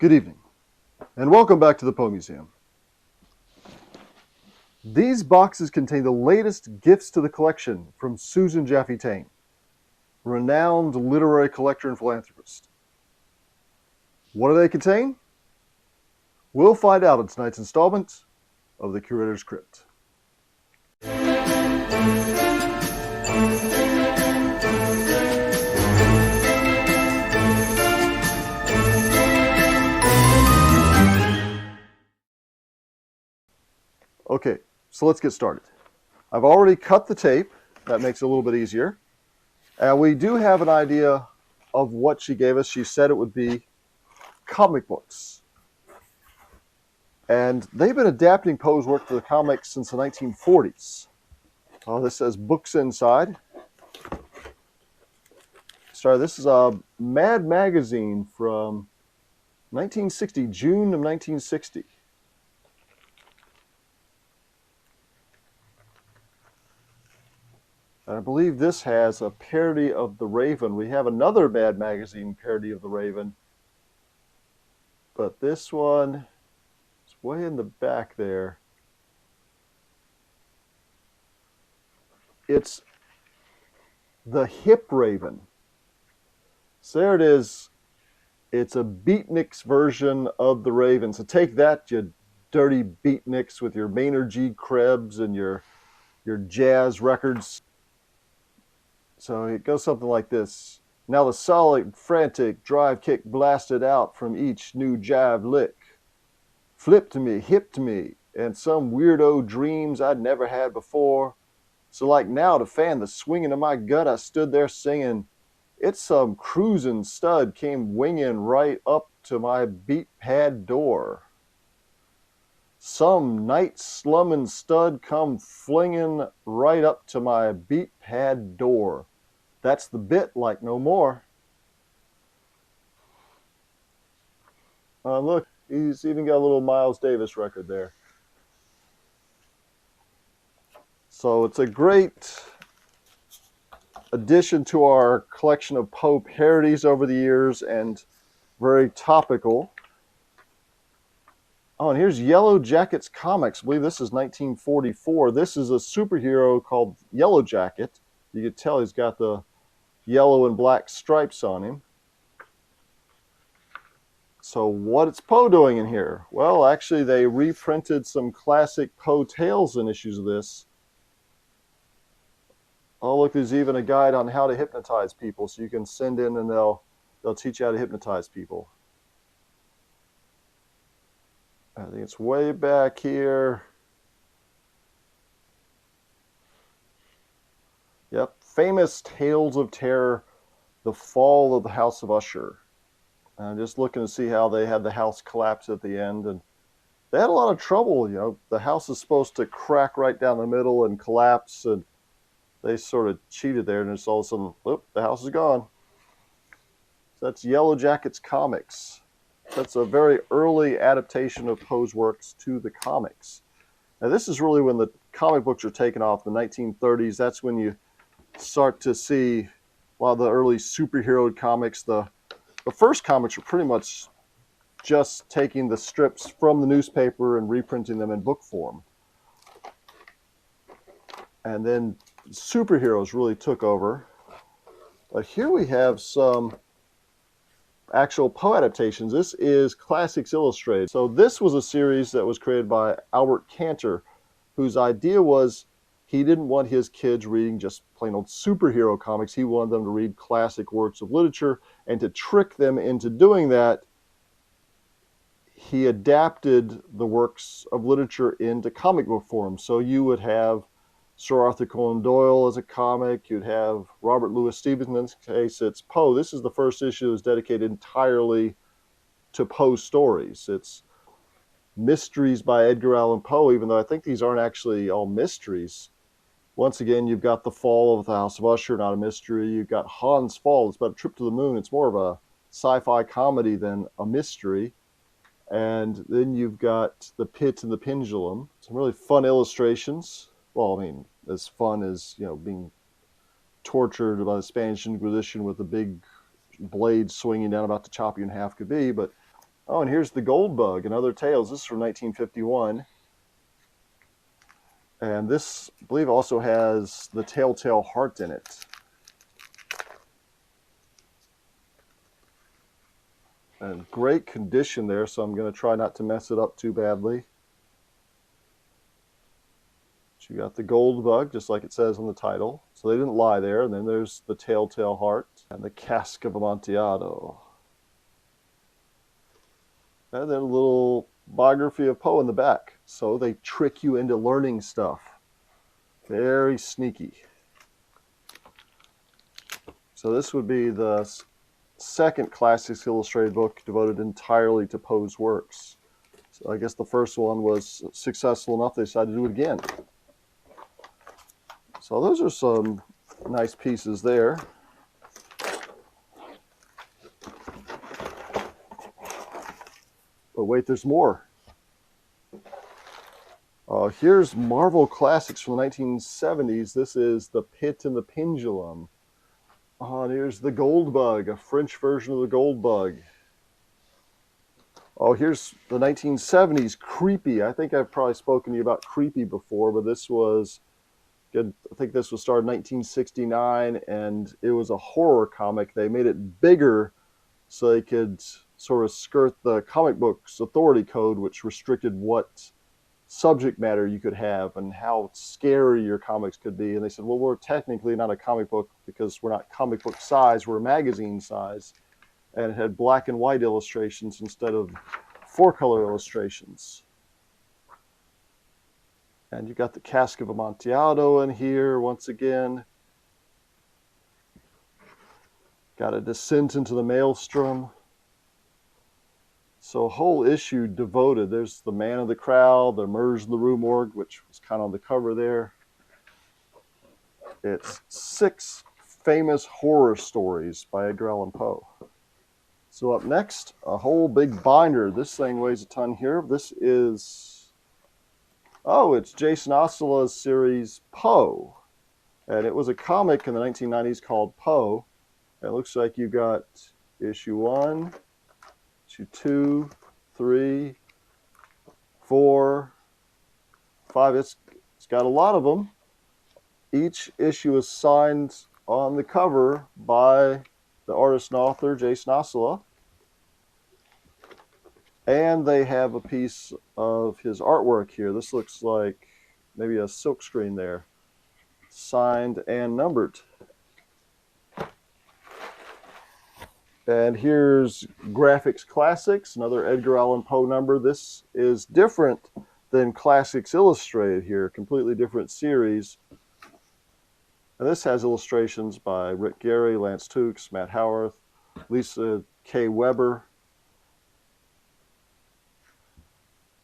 Good evening, and welcome back to the Poe Museum. These boxes contain the latest gifts to the collection from Susan Jaffe Tain, renowned literary collector and philanthropist. What do they contain? We'll find out in tonight's installment of the Curator's Crypt. Okay, so let's get started. I've already cut the tape. That makes it a little bit easier. And we do have an idea of what she gave us. She said it would be comic books. And they've been adapting Poe's work to the comics since the 1940s. This says books inside. Sorry, this is a Mad magazine from 1960, June of 1960. And I believe this has a parody of The Raven. We have another Mad magazine parody of The Raven. But this one is way in the back there. It's the Hip Raven. So there it is. It's a beatniks version of The Raven. So take that, you dirty beatniks, with your Maynard G. Krebs and your jazz records. So it goes something like this. Now the solid, frantic drive kick blasted out from each new jive lick. Flipped me, hipped me, and some weirdo dreams I'd never had before. So like now, to fan the swinging of my gut, I stood there singing. It's some cruising stud came winging right up to my beat pad door. Some night slumming stud come flinging right up to my beat pad door. That's the bit, like no more. Look, he's even got a little Miles Davis record there. So it's a great addition to our collection of Poe parodies over the years, and very topical. Oh, and here's Yellow Jacket's Comics. I believe this is 1944. This is a superhero called Yellow Jacket. You can tell he's got the yellow and black stripes on him. So what's Poe doing in here? Well, actually, they reprinted some classic Poe tales in issues of this. Oh, look, there's even a guide on how to hypnotize people, so you can send in and they'll teach you how to hypnotize people. I think it's way back here. Yep, famous Tales of Terror, the Fall of the House of Usher. I'm just looking to see how they had the house collapse at the end, and they had a lot of trouble. You know, the house is supposed to crack right down the middle and collapse, and they sort of cheated there, and it's all of a sudden, whoop, the house is gone. So that's Yellow Jacket's Comics. That's a very early adaptation of Poe's works to the comics. Now, this is really when the comic books are taken off, the 1930s. That's when you start to see a lot of the early superhero comics. The first comics were pretty much just taking the strips from the newspaper and reprinting them in book form. And then superheroes really took over. But here we have some actual Poe adaptations. This is Classics Illustrated. So this was a series that was created by Albert Cantor, whose idea was he didn't want his kids reading just plain old superhero comics. He wanted them to read classic works of literature, and to trick them into doing that, he adapted the works of literature into comic book form. So you would have Sir Arthur Conan Doyle as a comic. You'd have Robert Louis Stevenson. In this case, it's Poe. This is the first issue that was dedicated entirely to Poe stories. It's Mysteries by Edgar Allan Poe, even though I think these aren't actually all mysteries. Once again, you've got The Fall of the House of Usher, not a mystery. You've got Han's Fall. It's about a trip to the moon. It's more of a sci-fi comedy than a mystery. And then you've got The Pit and the Pendulum. Some really fun illustrations. Well, I mean, as fun as, you know, being tortured by the Spanish Inquisition with a big blade swinging down about to chop you in half could be. But Oh, and here's the Gold Bug and Other Tales. This is from 1951. And this, I believe, also has the Telltale Heart in it. And great condition there, so I'm going to try not to mess it up too badly. You got the Gold Bug, just like it says on the title. So they didn't lie there. And then there's the Telltale Heart and the Cask of Amontillado. And then a little biography of Poe in the back. So they trick you into learning stuff. Very sneaky. So this would be the second Classics Illustrated book devoted entirely to Poe's works. So I guess the first one was successful enough they decided to do it again. So those are some nice pieces there. But wait, there's more. Here's Marvel Classics from the 1970s. This is The Pit and the Pendulum. And here's the Gold Bug, a French version of the Gold Bug. Oh, here's the 1970s Creepy. I think I've probably spoken to you about Creepy before, but this was good. I think this was started in 1969, and it was a horror comic. They made it bigger so they could sort of skirt the comic books authority code, which restricted what subject matter you could have and how scary your comics could be. And they said, well, we're technically not a comic book because we're not comic book size, we're magazine size. And it had black and white illustrations instead of 4-color illustrations. And you got the Cask of Amontillado in here once again. Got a Descent into the Maelstrom. So a whole issue devoted. There's the Man of the Crowd, the Murders in the Rue Morgue, which was kind of on the cover there. It's 6 famous horror stories by Edgar Allan Poe. So up next, a whole big binder. This thing weighs a ton here. This is, it's Jason Osceola's series Poe. And it was a comic in the 1990s called Poe. It looks like you got issue 1, issue 2, 3, 4, 5. It's got a lot of them. Each issue is signed on the cover by the artist and author, Jason Osceola. And they have a piece of his artwork here. This looks like maybe a silk screen there. Signed and numbered. And here's Graphics Classics, another Edgar Allan Poe number. This is different than Classics Illustrated here, completely different series. And this has illustrations by Rick Gary, Lance Tukes, Matt Howarth, Lisa K. Weber.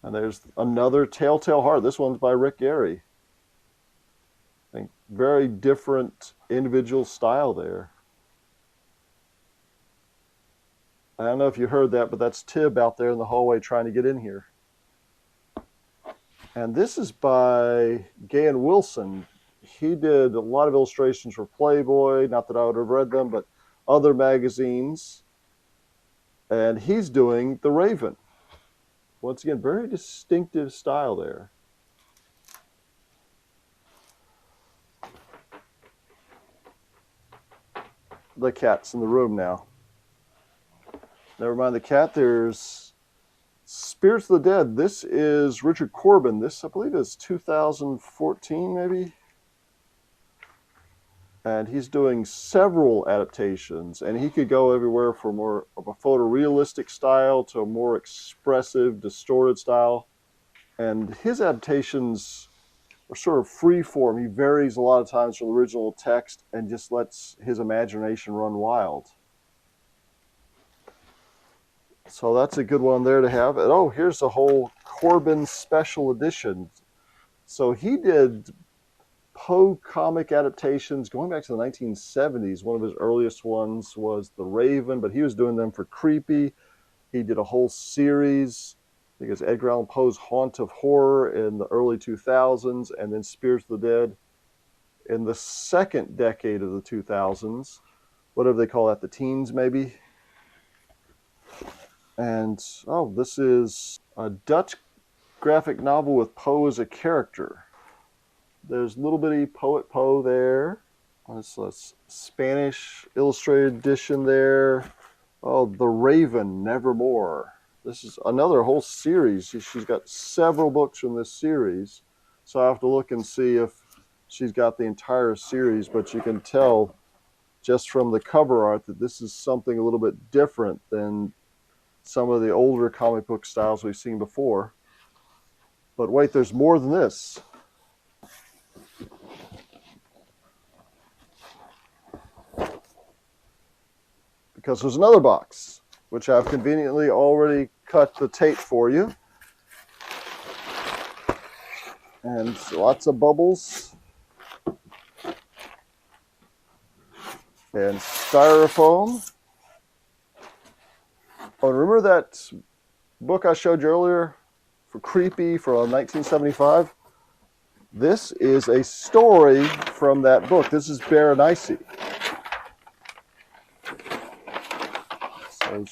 And there's another Telltale Heart. This one's by Rick Gary. I think very different individual style there. I don't know if you heard that, but that's Tib out there in the hallway trying to get in here. And this is by Gahan Wilson. He did a lot of illustrations for Playboy, not that I would have read them, but other magazines. And he's doing The Raven. Once again, very distinctive style there. The cat's in the room now. Never mind the cat, there's Spirits of the Dead. This is Richard Corbin. This, I believe, is 2014, maybe? And he's doing several adaptations, and he could go everywhere from more of a photorealistic style to a more expressive, distorted style. And his adaptations are sort of free form. He varies a lot of times from the original text and just lets his imagination run wild. So that's a good one there to have. And oh, here's a whole Corbin special edition. So he did Poe comic adaptations going back to the 1970s. One of his earliest ones was The Raven, but he was doing them for Creepy. He did a whole series, I think it's Edgar Allan Poe's Haunt of Horror in the early 2000s, and then Spirits of the Dead in the second decade of the 2000s. Whatever they call that, the teens maybe. And, oh, this is a Dutch graphic novel with Poe as a character. There's little bitty Poet Poe there. This is Spanish illustrated edition there. Oh, The Raven, Nevermore. This is another whole series. She's got several books from this series. So I have to look and see if she's got the entire series, but you can tell just from the cover art that this is something a little bit different than some of the older comic book styles we've seen before. But wait, there's more than this. Because there's another box, which I've conveniently already cut the tape for you. And lots of bubbles. And styrofoam. Oh, remember that book I showed you earlier for Creepy from 1975? This is a story from that book. This is Berenice. So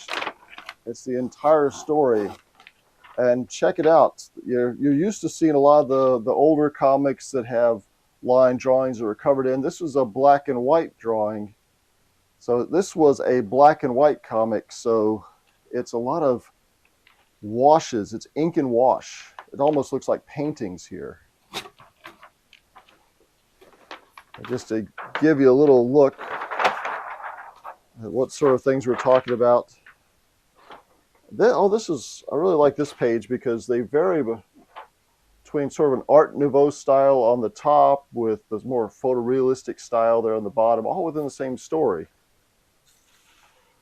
it's the entire story. And check it out. You're used to seeing a lot of the older comics that have line drawings that are covered in. This was a black and white drawing. So this was a black and white comic. So it's a lot of washes. It's ink and wash. It almost looks like paintings here. Just to give you a little look at what sort of things we're talking about. I really like this page because they vary between sort of an Art Nouveau style on the top with this more photorealistic style there on the bottom, all within the same story.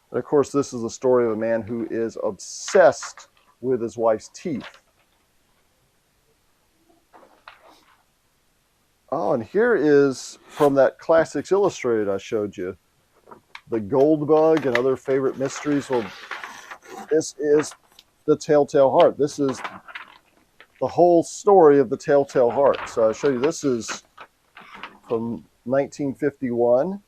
And of course, this is the story of a man who is obsessed with his wife's teeth. Oh, and here is from that Classics Illustrated I showed you, the Gold Bug and other favorite mysteries. Well, this is the Telltale Heart. This is the whole story of the Telltale Heart. So I'll show you, this is from 1951.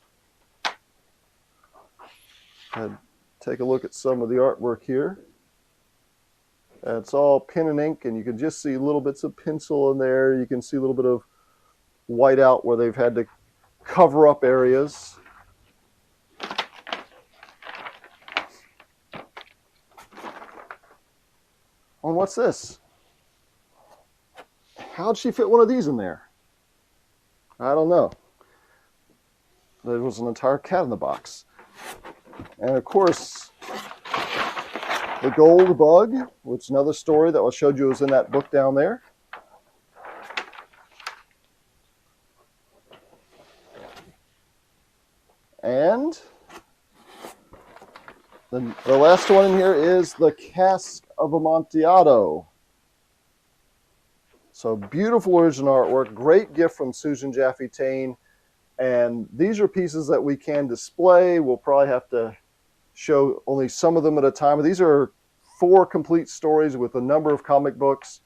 And take a look at some of the artwork here. And it's all pen and ink, and you can just see little bits of pencil in there. You can see a little bit of white out where they've had to cover up areas. And what's this? How'd she fit one of these in there? I don't know. There was an entire cat in the box. And of course, the Gold Bug, which is another story that I showed you was in that book down there. And the last one in here is the Cask of Amontillado. So beautiful original artwork, great gift from Susan Jaffe Tain. And these are pieces that we can display. We'll probably have to show only some of them at a time. These are 4 complete stories with a number of comic books.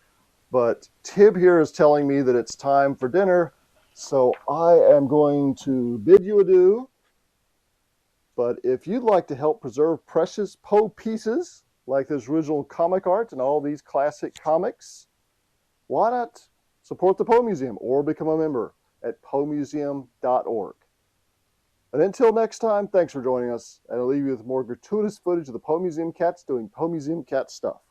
But Tib here is telling me that it's time for dinner. So I am going to bid you adieu. But if you'd like to help preserve precious Poe pieces, like this original comic art and all these classic comics, why not support the Poe Museum or become a member at poemuseum.org. And until next time, thanks for joining us, and I'll leave you with more gratuitous footage of the Poe Museum cats doing Poe Museum cat stuff.